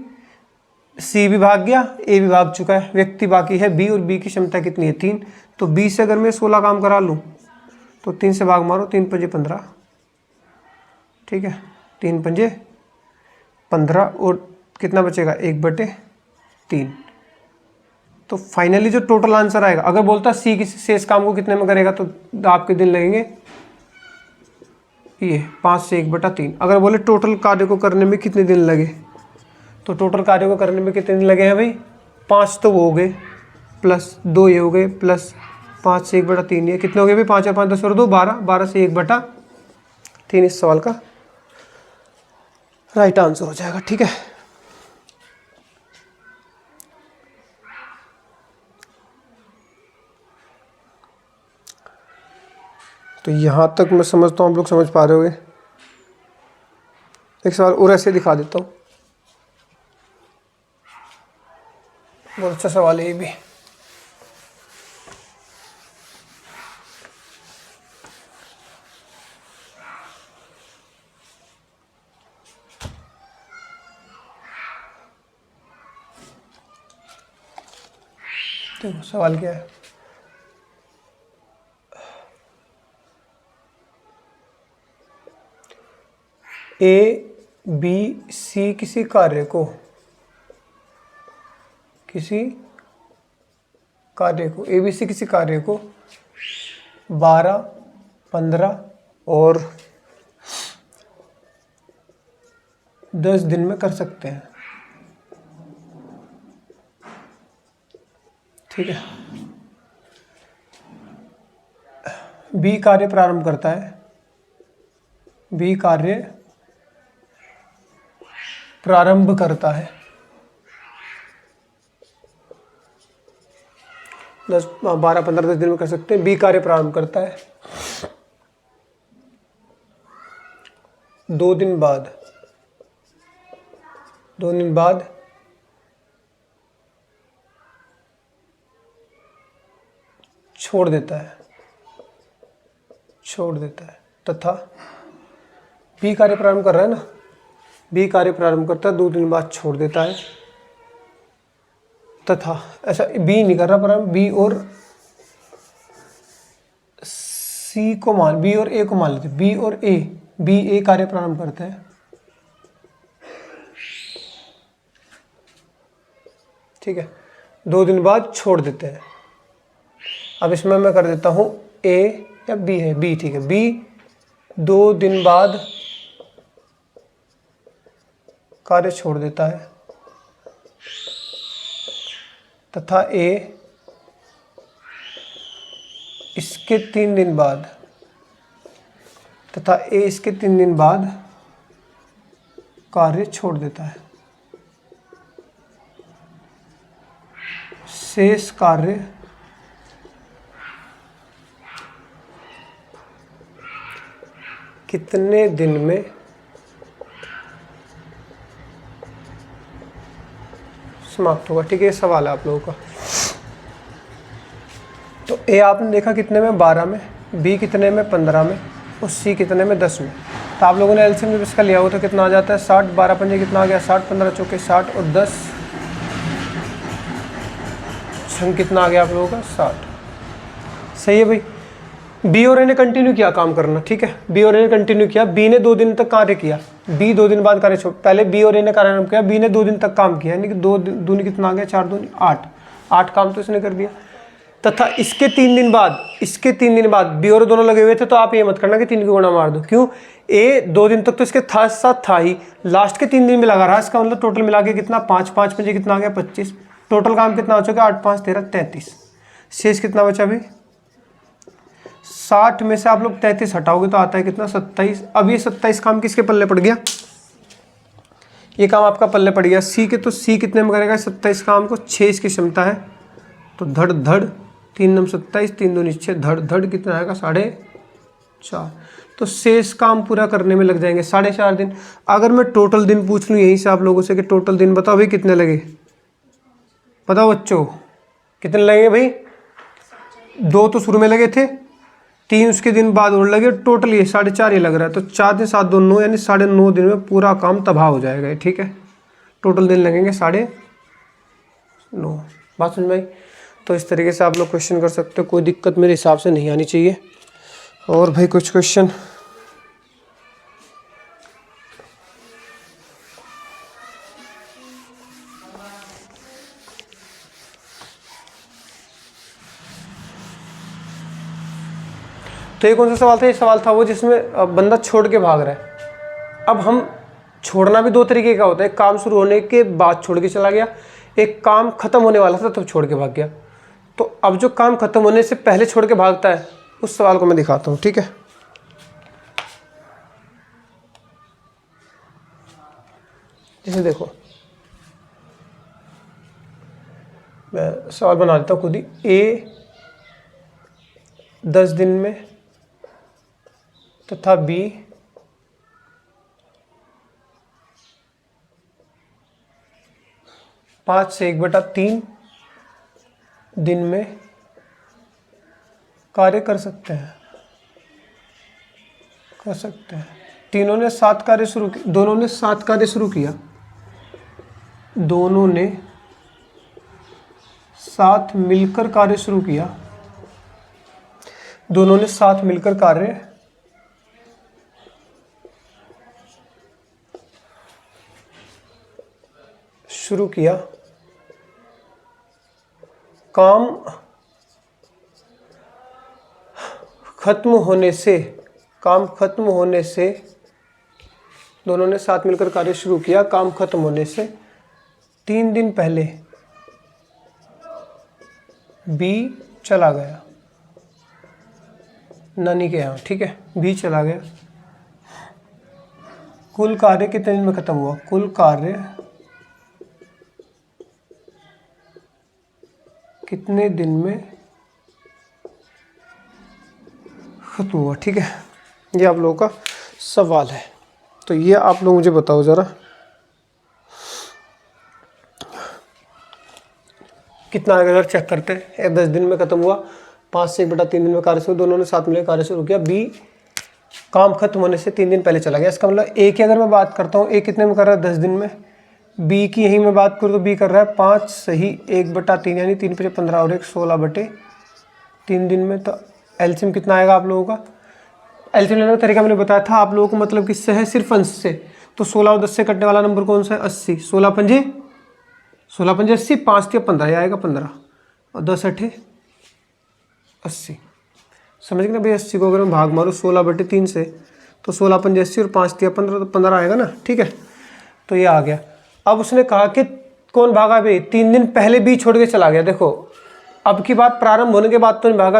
सी भी भाग गया, ए भी भाग चुका है, व्यक्ति बाकी है बी, और बी की क्षमता कितनी है? 3। तो बी से अगर मैं 16 काम करा लूँ तो 3 से भाग मारो, 3 पंजे 15। ठीक है, 3 पंजे 15, और कितना बचेगा? 1/3। तो फाइनली जो टोटल आंसर आएगा, अगर बोलता सी की शेष काम को कितने में करेगा, तो आपके दिन लगेंगे ये 5 से 1/3। अगर बोले टोटल कार्य को करने में कितने दिन लगे, तो टोटल कार्य को करने में कितने दिन लगे हैं भाई? 5 तो वो हो गए, प्लस 2 ये हो गए, प्लस 5 से 1/3 ये कितने हो गए भाई? 5 और 5 10 और 2 12, 12 से 1/3 इस सवाल का राइट आंसर हो जाएगा। ठीक है, तो यहाँ तक मैं समझता हूँ आप लोग समझ पा रहे होंगे। एक सवाल और ऐसे दिखा देता हूँ, बहुत अच्छा सवाल है ये भी। देखो सवाल क्या है, ए बी सी किसी कार्य को ए बी सी किसी कार्य को 12, 15 और 10 दिन में कर सकते हैं। ठीक है। बी कार्य प्रारंभ करता है, बी कार्य प्रारंभ करता है 10, 12, 15, 10 दिन में कर सकते हैं। बी कार्य प्रारंभ करता है, 2 दिन बाद छोड़ देता है तथा बी कार्य प्रारंभ कर रहा है ना, बी कार्य प्रारंभ करता है, 2 दिन बाद छोड़ देता है तथा, ऐसा बी नहीं कर रहा प्रारंभ, बी और सी को मान, बी और ए को मान लेते, बी और ए, बी ए कार्य प्रारंभ करते हैं। ठीक है, 2 दिन बाद छोड़ देते हैं। अब इसमें मैं कर देता हूं ए या बी है, बी। ठीक है, बी 2 दिन बाद कार्य छोड़ देता है तथा ए इसके 3 दिन बाद कार्य छोड़ देता है। शेष कार्य कितने दिन में समाप्त होगा? ठीक है, ये सवाल है आप लोगों का। तो ए आपने देखा कितने में, 12 में, बी कितने में, 15 में, और सी कितने में, 10 में। तो आप लोगों ने एलसीएम जब इसका लिया हो तो कितना आ जाता है, 60, 12 पंजे कितना आ गया, 60, 15 चौके 60 और 10 छंग कितना आ गया आप लोगों का, 60। सही है भाई। बी और ए ने कंटिन्यू किया काम करना। ठीक है, बी और ए ने कंटिन्यू किया, बी ने 2 दिन तक कार्य किया, बी 2 दिन बाद कार्य छोड़, पहले बी और ए ने कार्य किया, बी ने 2 दिन तक काम किया, यानी कि 2 दूनी कितना आ गया, 4 दूनी 8 काम तो इसने कर दिया। तथा इसके 3 दिन बाद बी और दोनों लगे हुए थे, तो आप ये मत करना कि 3 को गुणा मार दो। क्यों? ए 2 दिन तक तो इसके साथ था ही, लास्ट के 3 दिन में लगा रहा, इसका मतलब टोटल मिला के कितना, 5 पंजे कितना आ गया, 25। टोटल काम कितना हो चुका, 8, 5, 13, 33। शेष कितना बचा भाई, 60 में से आप लोग 33 हटाओगे तो आता है कितना, 27। अब ये 27 काम किसके पल्ले पड़ गया, ये काम आपका पल्ले पड़ गया सी के। तो सी कितने में करेगा 27 काम को, 6 इसकी क्षमता है, तो धड़ 3 नम 27, 3 दूनी 6, धड़ कितना आएगा, 4.5। तो शेष काम पूरा करने में लग जाएंगे 4.5 दिन। अगर मैं टोटल दिन पूछ लूँ यहीं से आप लोगों से कि टोटल दिन बताओ भाई कितने लगे, बताओ बच्चों कितने लगे भाई, 2 तो शुरू में लगे थे, 3 उसके दिन बाद और लगे, टोटल ये 4.5 ही लग रहा है। तो 4 दिन 7 2 9, यानी 9.5 दिन में पूरा काम तबाह हो जाएगा। ठीक है, टोटल दिन लगेंगे 9.5। बात समझ में आई? तो इस तरीके से आप लोग क्वेश्चन कर सकते हो, कोई दिक्कत मेरे हिसाब से नहीं आनी चाहिए। और भाई कुछ क्वेश्चन तो ये कौन सा सवाल था, ये सवाल था वो जिसमें बंदा छोड़ के भाग रहा है। अब हम छोड़ना भी 2 तरीके का होता है, एक काम शुरू होने के बाद छोड़ के चला गया, एक काम खत्म होने वाला था तब छोड़ के भाग गया। तो अब जो काम खत्म होने से पहले छोड़ के भागता है उस सवाल को मैं दिखाता हूँ। ठीक है, जैसे देखो मैं सवाल बना देता हूँ खुद ही। ए 10 दिन में तथा बी 5 से 1/3 दिन में कार्य कर सकते हैं। तीनों ने 7 कार्य शुरू किया, दोनों ने 7 कार्य शुरू किया, दोनों ने साथ मिलकर कार्य शुरू किया, दोनों ने साथ मिलकर कार्य शुरू किया, काम खत्म होने से दोनों ने साथ मिलकर कार्य शुरू किया, काम खत्म होने से 3 दिन पहले बी चला गया नानी के यहाँ, ठीक है, बी चला गया। कुल कार्य कितने दिन में खत्म हुआ? कुल कार्य कितने दिन में खत्म हुआ, ठीक है, ये आप लोगों का सवाल है। तो ये आप लोग मुझे बताओ ज़रा, कितना आएगा अगर चेक करते हैं। 10 दिन में खत्म हुआ, 5 से 1/3 दिन में कार्य शुरू, दोनों ने साथ मिलकर कार्य शुरू किया, बी काम खत्म होने से 3 दिन पहले चला गया। इसका मतलब ए की अगर मैं बात करता हूँ, ए कितने में कर रहा है? 10 दिन में। बी की यही मैं बात करूँ तो बी कर रहा है 5 सही 1/3 यानी 3 × 15 और 1 16/3 दिन में। तो एलसीएम कितना आएगा आप लोगों का? एलसीएम लेने का तरीका मैंने बताया था आप लोगों को, मतलब किससे है? सिर्फ अंश से। तो 16 और 10 से कटने वाला नंबर कौन सा है? 80। 16 पंजे 80, 5 × 15 ये आएगा 15 और 10 × 8 80। समझ गए ना भाई? 80 को अगर मैं भाग मारूँ 16/3 से तो 16 पंजे 80 और 5 × 15 तो 15 आएगा ना, ठीक है। तो ये आ गया। अब उसने कहा कि कौन भागा भाई? 3 दिन पहले बी छोड़ के चला गया। देखो अब की बात प्रारंभ होने के बाद तो नहीं भागा,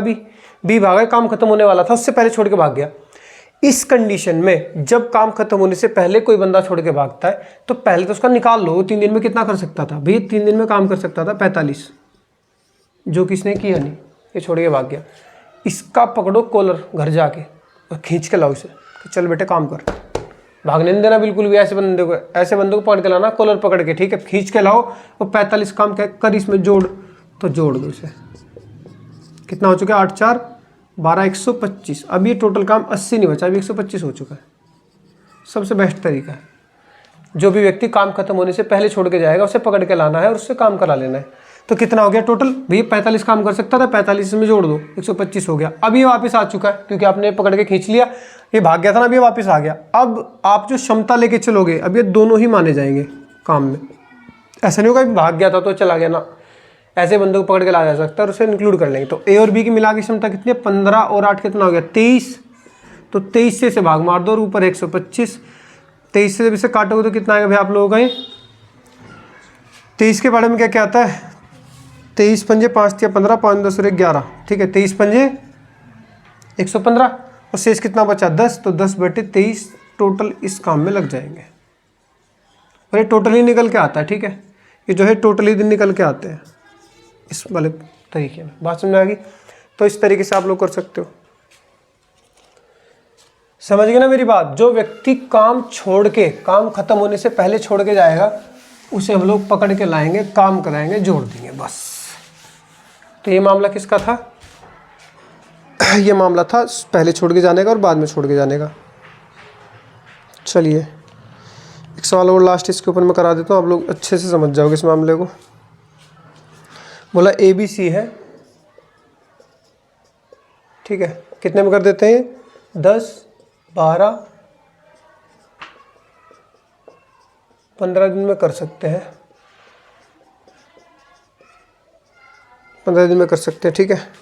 बी भागा, काम खत्म होने वाला था, उससे पहले छोड़ के भाग गया। इस कंडीशन में जब काम खत्म होने से पहले कोई बंदा छोड़ के भागता है तो पहले तो उसका निकाल लो, 3 दिन में कितना कर सकता था भाई? 3 दिन में काम कर सकता था 45, जो किसने किया नहीं, ये छोड़ के भाग गया। इसका पकड़ो कॉलर घर जाके और खींच के लाओ इसे कि चल बेटे काम कर, भागने नहीं देना बिल्कुल भी। ऐसे बंदे को पकड़ के लाना, कॉलर पकड़ के, ठीक है, खींच के लाओ और 45 काम कर इसमें जोड़, तो जोड़ दो इसे। कितना हो चुका है? 8 × 4 = 12, 125। अब ये टोटल काम 80 नहीं बचा, अभी 125 हो चुका है। सबसे बेस्ट तरीका है, जो भी व्यक्ति काम खत्म होने से पहले छोड़ के जाएगा उसे पकड़ के लाना है और उससे काम करा लेना है। तो कितना हो गया टोटल? भैया 45 काम कर सकता था, 45 में जोड़ दो, 125 हो गया। अब ये वापस आ चुका है क्योंकि आपने पकड़ के खींच लिया, ये भाग गया था ना, अब ये वापस आ गया। अब आप जो क्षमता लेके चलोगे, अब ये दोनों ही माने जाएंगे काम में। ऐसा नहीं होगा भाग गया था तो चला गया ना, ऐसे बंदे को पकड़ के लाया जा सकता है और उसे इंक्लूड कर लेंगे। तो ए और बी की मिला की क्षमता कितनी है? 15 और 8 कितना हो गया? 23। तो 23 से इसे भाग मार दो और ऊपर 125। 23 से जब इसे काटोगे तो कितना आएगा भाई आप लोगों का? 23 के बारे में क्या क्या आता है? 23 पंजे 5 × 15, 5 × 10 और 1 11, ठीक है। 23 पंजे 115 और शेष कितना बचा? 10। तो 10/23 टोटल इस काम में लग जाएंगे और ये टोटल ही निकल के आता है, ठीक है। ये जो है टोटल ही दिन निकल के आते हैं इस वाले तरीके में। बात समझ में आ गई? तो इस तरीके से आप लोग कर सकते हो। समझ गए ना मेरी बात? जो व्यक्ति काम छोड़ के, काम खत्म होने से पहले छोड़ के जाएगा उसे हम लोग पकड़ के लाएंगे, काम कराएंगे, जोड़ देंगे, बस। तो ये मामला किसका था? ये मामला था पहले छोड़ के जाने का और बाद में छोड़ के जाने का। चलिए एक सवाल और लास्ट इसके ऊपर मैं करा देता हूँ, आप लोग अच्छे से समझ जाओगे इस मामले को। बोला ABC है, ठीक है, कितने में कर देते हैं? 10, 12, 15 दिन में कर सकते हैं, 15 दिन में कर सकते हैं, ठीक है।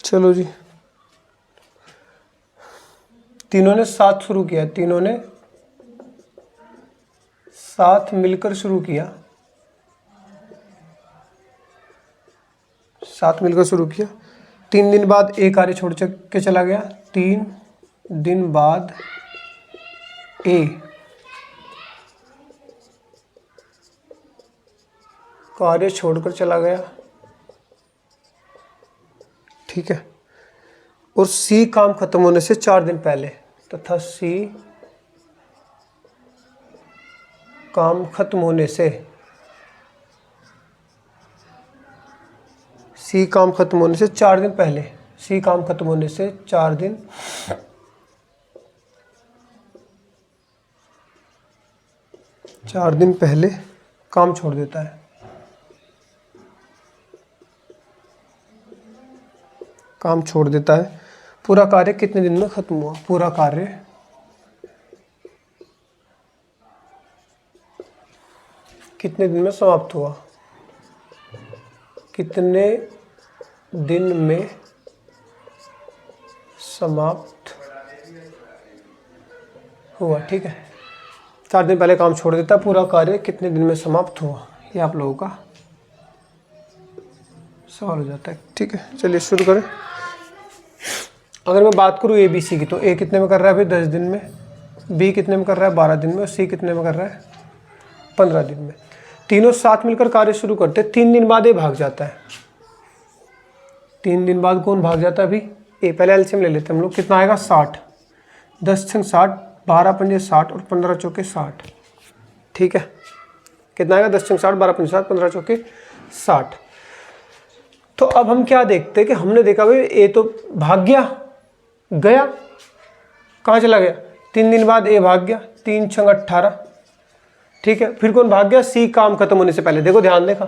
चलो जी, तीनों ने साथ शुरू किया, तीनों ने साथ मिलकर शुरू किया, साथ मिलकर शुरू किया। 3 दिन बाद ए कार्य छोड़ के चला गया, 3 दिन बाद ए कार्य छोड़कर चला गया, ठीक है। और सी काम खत्म होने से 4 दिन पहले, तथा सी काम खत्म होने से, सी काम खत्म होने से 4 दिन पहले, सी काम खत्म होने से 4 दिन पहले काम छोड़ देता है। काम छोड़ देता है। पूरा कार्य कितने दिन में खत्म हुआ? पूरा कार्य कितने दिन में समाप्त हुआ? कितने दिन में समाप्त हुआ? ठीक है, 4 दिन पहले काम छोड़ देता है, पूरा कार्य कितने दिन में समाप्त हुआ, ये आप लोगों का सवाल हो जाता है। ठीक है, चलिए शुरू करें। अगर मैं बात करूँ ABC की, तो A कितने में कर रहा है भाई? 10 दिन में। B कितने में कर रहा है? 12 दिन में। और C कितने में कर रहा है? 15 दिन में। तीनों साथ मिलकर कार्य शुरू करते हैं। 3 दिन बाद ये भाग जाता है। 3 दिन बाद कौन भाग जाता है अभी? ए। पहले एलसीएम ले लेते हैं हम लोग। कितना आएगा? 60। 10 छंग 60, 12 पंजे 60 और 15 चौके 60। ठीक है, कितना आएगा? 10 छंग 60, 12 पंजे 60, 15 चौके 60। तो अब हम क्या देखते हैं कि हमने देखा भाई ए तो भाग गया, कहाँ चला गया? 3 दिन बाद ए भाग गया, 3 छंग 18। ठीक है, फिर कौन भाग गया? सी काम खत्म होने से पहले। देखो ध्यान देखा,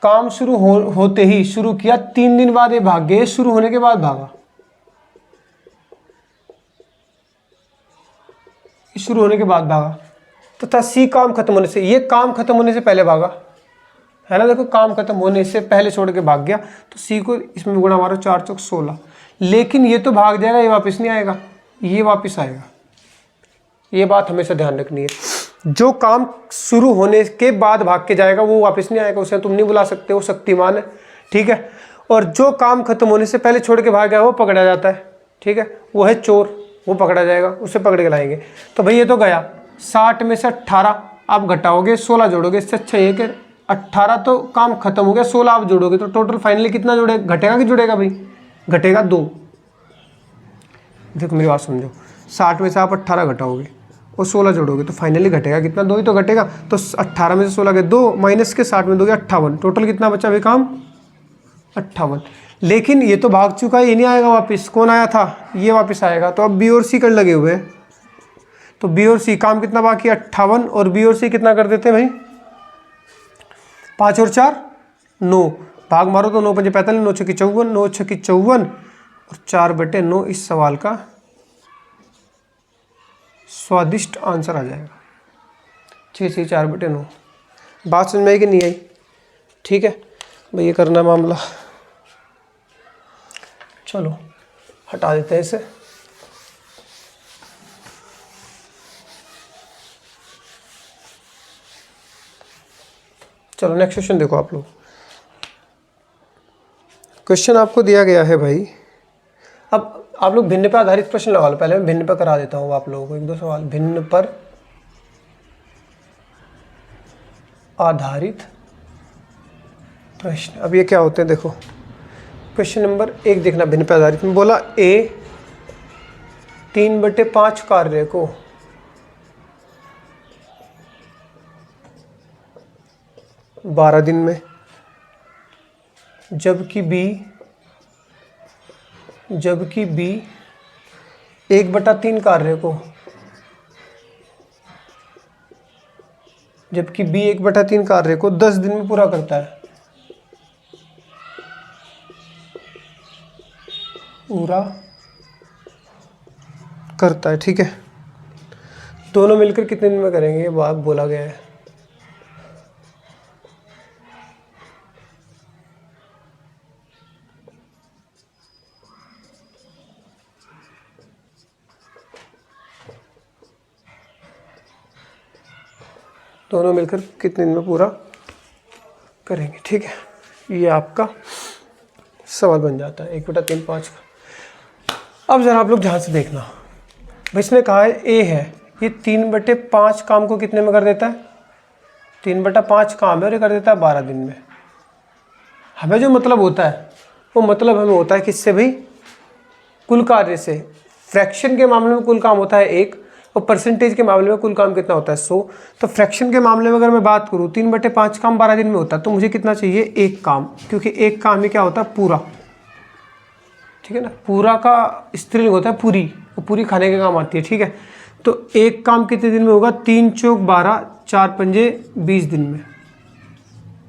काम शुरू होते ही शुरू किया, 3 दिन बाद ये भाग गए, शुरू होने के बाद भागा। शुरू होने के बाद भागा, तो था सी काम खत्म होने से, ये काम खत्म होने से पहले भागा, है ना। देखो काम खत्म होने से पहले छोड़ के भाग गया, तो सी को इसमें गुणा मारो, 4 चौक 16। लेकिन ये तो भाग जाएगा, ये वापस नहीं आएगा, ये वापस आएगा। ये बात हमेशा ध्यान रखनी है। जो काम शुरू होने के बाद भाग के जाएगा वो वापस नहीं आएगा, उसे तुम नहीं बुला सकते, वो शक्तिमान है। ठीक है, और जो काम खत्म होने से पहले छोड़ के भाग गया वो पकड़ा जाता है। ठीक है, वो है चोर, वो पकड़ा जाएगा, उसे पकड़ के लाएंगे। तो भाई ये तो गया, 60 में से 18 आप घटाओगे, 16 जोड़ोगे। इससे अच्छा ये कि 18 तो काम खत्म हो गया, 16 आप जोड़ोगे, तो टोटल फाइनली कितना जोड़ेगा? घटेगा कि जुड़ेगा भाई? घटेगा 2। देखो मेरी बात समझो, 60 में से आप 18 घटाओगे और 16 जोड़ोगे, तो फाइनली घटेगा कितना? 2 ही तो घटेगा। तो 18 में से 16 गए 2, माइनस के 60 में 2 गया 58। टोटल कितना बचा भाई काम? 58। लेकिन ये तो भाग चुका है, ये नहीं आएगा वापस। कौन आया था? ये वापस आएगा। तो अब बी और सी कर लगे हुए हैं, तो बी और सी काम कितना बाकी? 58। और बी और सी कितना कर देते हैं भाई? 5 और 4 9। भाग मारो तो 9 पंजे 45, 9 छक्की 54, 9 छक्की 54 और 4/9 इस सवाल का स्वादिष्ट आंसर आ जाएगा। 6 4/9। बात समझ में आई कि नहीं आई? ठीक है भाई, ये करना मामला। चलो हटा देते हैं इसे। चलो नेक्स्ट क्वेश्चन देखो आप लोग। क्वेश्चन आपको दिया गया है भाई, अब आप लोग भिन्न पर आधारित प्रश्न लगा लो। पहले मैं भिन्न पर करा देता हूँ आप लोगों को 1-2 सवाल। भिन्न पर आधारित प्रश्न। अब ये क्या होते हैं देखो, क्वेश्चन नंबर 1 देखना। भिन्न पर आधारित में बोला ए 3/5 कार्य को 12 दिन में, जबकि बी 1/3 कार्य को, जबकि बी 1/3 कार्य को 10 दिन में पूरा करता है। पूरा करता है, ठीक है। दोनों मिलकर कितने दिन में करेंगे, ये बात बोला गया है। दोनों मिलकर कितने दिन में पूरा करेंगे, ठीक है। ये आपका सवाल बन जाता है 1/3 5 का। अब जरा आप लोग ध्यान से देखना, भाई इसने कहा है ए है, ये 3/5 काम को कितने में कर देता है? 3/5 काम है और ये कर देता है 12 दिन में। हमें जो मतलब होता है वो मतलब हमें होता है किससे भाई? कुल कार्य से। फ्रैक्शन के मामले में कुल काम होता है 1 और परसेंटेज के मामले में कुल काम कितना होता है 100। तो फ्रैक्शन के मामले में अगर मैं बात करूँ 3/5 काम 12 दिन में होता है, तो मुझे कितना चाहिए? 1 काम, क्योंकि 1 काम ही क्या होता है? पूरा, ठीक है ना। पूरा का स्त्रीलिंग होता है पूरी, वो पूरी खाने के काम आती है, ठीक है। तो 1 काम कितने दिन में होगा? 3 चौक 12, 4 पंजे 20 दिन में।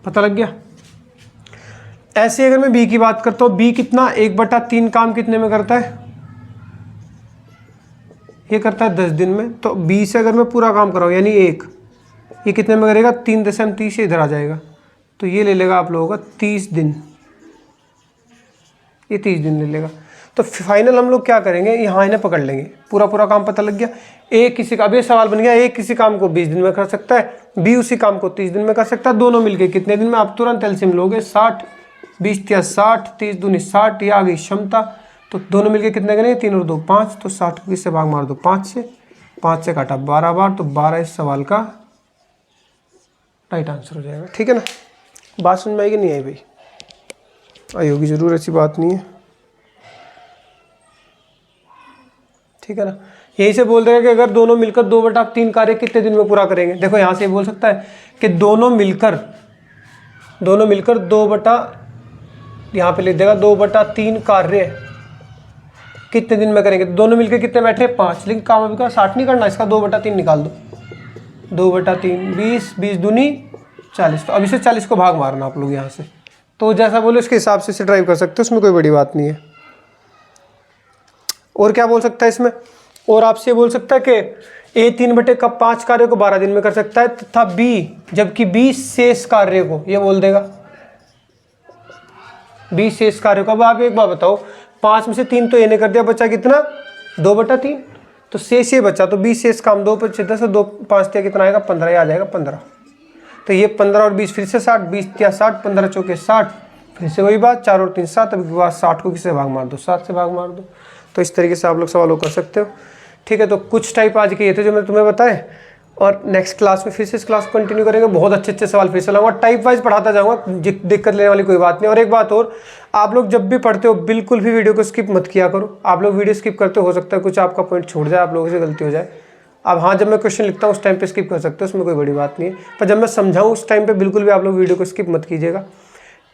पता लग गया? ऐसे अगर मैं बी की बात करता हूँ, बी कितना 1/3 काम कितने में करता है, ये करता है 10 दिन में। तो बी से अगर मैं पूरा काम कराऊँ यानी 1, ये कितने में करेगा 3.30 इधर आ जाएगा, तो ये ले लेगा आप लोगों का 30 दिन, ये 30 दिन ले लेगा। तो फाइनल हम लोग क्या करेंगे, यहाँ इन्हें पकड़ लेंगे, पूरा काम पता लग गया। ए किसी का, अब ये सवाल बन गया, ए किसी काम को 20 दिन में कर सकता है, बी उसी काम को 30 दिन में कर सकता है, दोनों मिलके कितने दिन में, आप तुरंत एलसीएम लोगे 60, 20 या 60, 30 दूनी 60, ये आ गई क्षमता। तो दोनों मिलके कितने करेंगे, 3 और 2 5, तो 60 को किससे भाग मार दो 5 से काटा 12 बार, तो 12 इस सवाल का राइट आंसर हो जाएगा। ठीक है ना, बात समझ में आई कि नहीं आई भाई, आई होगी जरूर, ऐसी बात नहीं है। ठीक है ना, यही से बोल देगा कि अगर दोनों मिलकर 2/3 कार्य कितने दिन में पूरा करेंगे। देखो यहाँ से बोल सकता है कि दोनों मिलकर 2 यहाँ पे लिख देगा 2/3 कार्य कितने दिन में करेंगे। तो दोनों मिलकर कितने बैठे 5, लेकिन काम अभी का 60 नहीं करना, इसका 2/3 निकाल दो, 2/3 20 दूनी 40, तो अब इसे 40 को भाग मारना आप लोग यहाँ से, तो जैसा बोले उसके हिसाब से इसे ड्राइव कर सकते हो, उसमें कोई बड़ी बात नहीं है। और क्या बोल सकता है इसमें, और आपसे बोल सकता है कि ए 3/5 कार्य को 12 दिन में कर सकता है, तथा बी, जबकि बी शेष कार्य को, ये बोल देगा बी शेष कार्य को। अब आप एक बात बताओ, 5 में से 3 तो ए ने कर दिया, बचा कितना 2/3, तो शेष ये बचा, तो बी शेष काम 2 × 10 2 5 कितना आएगा 15, ये आ जाएगा 15। तो ये 15 और 20 फिर से 60, 20 या 60, 15 चौके 60, फिर से वही बात 4 और 3 7, अभी बाद 60 को किससे भाग मार दो 7 से भाग मार दो। तो इस तरीके से आप लोग सवालों कर सकते हो। ठीक है, तो कुछ टाइप आज के ये थे जो मैंने तुम्हें बताए, और नेक्स्ट क्लास में फिर से इस क्लास को कंटिन्यू करेंगे, बहुत अच्छे सवाल फिर से लाऊंगा, टाइप वाइज पढ़ाता जाऊंगा, दिक्कत लेने वाली कोई बात नहीं। और एक बात और, आप लोग जब भी पढ़ते हो बिल्कुल भी वीडियो को स्किप मत किया करो। आप लोग वीडियो स्किप करते हो सकता है कुछ आपका पॉइंट छूट जाए, आप लोगों से गलती हो जाए। अब हाँ, जब मैं क्वेश्चन लिखता हूँ उस टाइम पे स्किप कर सकते हो, उसमें कोई बड़ी बात नहीं है, पर जब मैं समझाऊँ उस टाइम पे बिल्कुल भी आप लोग वीडियो को स्किप मत कीजिएगा।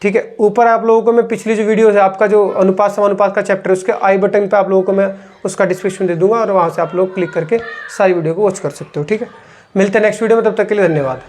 ठीक है, ऊपर आप लोगों को मैं पिछली जो वीडियो है आपका जो अनुपात समानुपात का चैप्टर है उसके आई बटन पे आप लोगों को मैं उसका डिस्क्रिप्शन दे दूंगा, और वहाँ से आप लोग क्लिक करके सारी वीडियो को वॉच कर सकते हो। ठीक है, मिलते हैं नेक्स्ट वीडियो में, तब तक के लिए धन्यवाद।